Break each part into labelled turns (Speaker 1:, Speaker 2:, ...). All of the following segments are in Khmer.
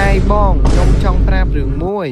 Speaker 1: ngay bong nhom trong pra rừng muôi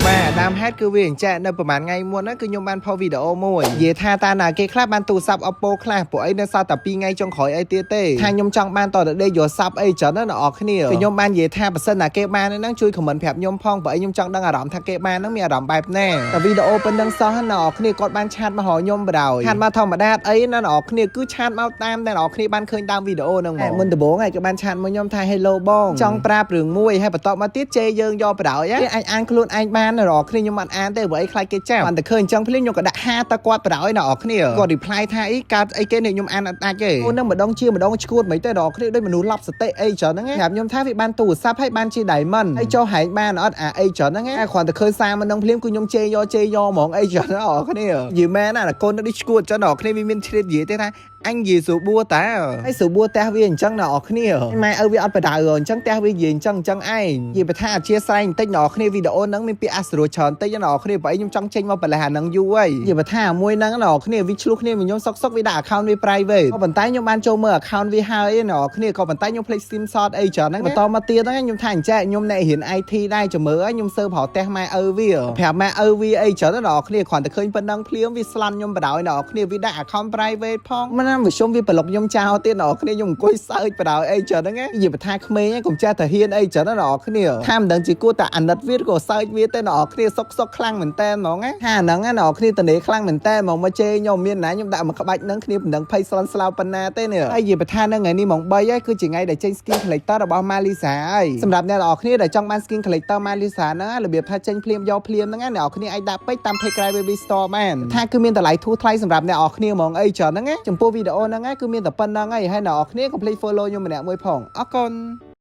Speaker 1: mà đam hát cứ việc chạy nơiประมาณ ngày muôn á cứ nhom ban phao video muôi về tha ta là cái clap ban tụ sập oppo clap của ấy nó sao tập pi ngay trong khỏi ấy tia tê tha nhom trong ban tỏ đây vừa sập ấy trở nó ở cái này cứ nhom ban về tha bật sân là cái ban nó chuiของมันแผบnhom phong bởi nhom trong đang ở đỏm tha cái ban nóมีอารมณ์แบบแน่แต่วิดีโอเป็นดังซ้อนnó cái nàyกดbanชาติมาหอยnhomไปดาวชาติมาธรรมดาấy nó ở cái này cứชาติมาตามแต่ở cái này banเคยตามวิดีโอนึงมันตะโบไงกับbanชาติมาnhom thay hello bong trong praรឹងមួយให้បន្តមកទៀតជេយើងយកបដ ឲ្យអានខ្លួនឯងបានរកគ្នាខ្ញុំអត់អានទេព្រោះអីខ្លាចគេចោលបានតែឃើញអញ្ចឹងភ្លាមខ្ញុំក៏ដាក់ហាតគាត់បដ ឲ្យអ្នកគ្នាគាត់ reply ថាអីកើតអីគេនេះខ្ញុំអានអត់ដាច់ទេអូននឹងម្ដងជាម្ដងឈួតមិនទេរកគ្នាដូចមនុស្សឡប់សតិអីច្រើនហ្នឹងប្រាប់ខ្ញុំថាវាបានទូរស័ព្ទឲ្យបានជា diamond ហើយចូលហែងបានអត់អីច្រើនហ្នឹងគ្រាន់តែឃើញសារមិនដឹងភ្លាមគឺខ្ញុំជេយកហ្មងអីច្រើនអ្នកគ្នាយីមែនណាកូននេះឈួតច្រើនអ្នកគ្នាវាមានជ្រៀតនិយាយទេថាអញនិយាយស្រួលបួតាហើយស្រួលបួតាវាអញ្ចឹងអ្នកគ្នាម៉ែឲ្យវាអត់បដ អញ្ចឹងតាវានិយាយអញ្ចឹងឯងនិយាយថាអធិស្ឋានបន្តិចអ្នកគ្នាវីដេអូហ្នឹងមានពាក្យអសរោច្រើនតិចអ្នកគ្នាបើខ្ញុំចង់ចេញមកបលះអាហ្នឹងយូរហើយនិយាយថាមួយហ្នឹងអ្នកគ្នាវាឆ្លុះគ្នាខ្ញុំសុកវាដាក់ account វា private ក៏ប៉ុន្តែខ្ញុំបានចូលមើល account វាហើយអ្នកគ្នាក៏ប៉ុន្តែខ្ញុំ play screenshot អីច្រើនហ្នឹងបន្តមកទៀតហ្នឹងខ្ញុំថាអញ្ចឹងខ្ញុំអ្នករៀន IT ដែរចាំមើលខ្ញុំសើប្រហែលផ្ទះម៉ែឪវាប្រាប់ម៉ែឪវាអីច្រើនអ្នកគ្នាគ្រាន់តែឃើញប៉ុណ្ណឹងភ្លាមវាស្លាន់ខ្ញុំបដ ឲ្យអ្នកគ្នាវាដាក់ account private ផងមិនណាវាជុំវាប្លុកខ្ញុំចោលទៀតអ្នកគ្នាខ្ញុំអង្គុយសើចបដ ឲ្យអីច្រើនហ្នឹងនិយាយថាក្មេងកុំចេះតែហ៊ានអីច្រើនអ្នកគ្នាថាមិនដឹងជាគួរតែអាណិតវាក៏សើចវាទៅអ្នកគ្នាសុកខ្លាំងមែនតើហ្មងណាថាហ្នឹងអ្នកគ្នាតនេខ្លាំងមែនតើហ្មងមកជេរខ្ញុំមានណាខ្ញុំដាក់មកក្បាច់ហ្នឹងគ្នាមិនដឹងភ័យស្លន់ស្លោប៉ុណ្ណាទេនេះហើយនិយាយថានៅថ្ងៃនេះម៉ោង3ហើយគឺជាថ្ងៃដែលចេញ skin collector របស់ Malisa ហើយសម្រាប់អ្នកនរគ្នាដែលចង់បាន skin collector Malisa ហ្នឹងរបៀបថាចេញភ្លាមយកភ្លាមហ្នឹងអ្នកគ្នាអាចដាក់ពេជ្រតាម page Cry Baby Store បានថាគឺមានតម្លៃធូរថ្លៃសម្រាប់អ្នកនរគ្នាហ្មងអីច្រើនហ្នឹងចំពោះវីដេអូហ្នឹងគឺមានតែប៉ុណ្្នឹងហើយអ្នកនរគ្នាកុំភ្លេច follow ខ្ញុំម្នាក់មួយផងអរគុណ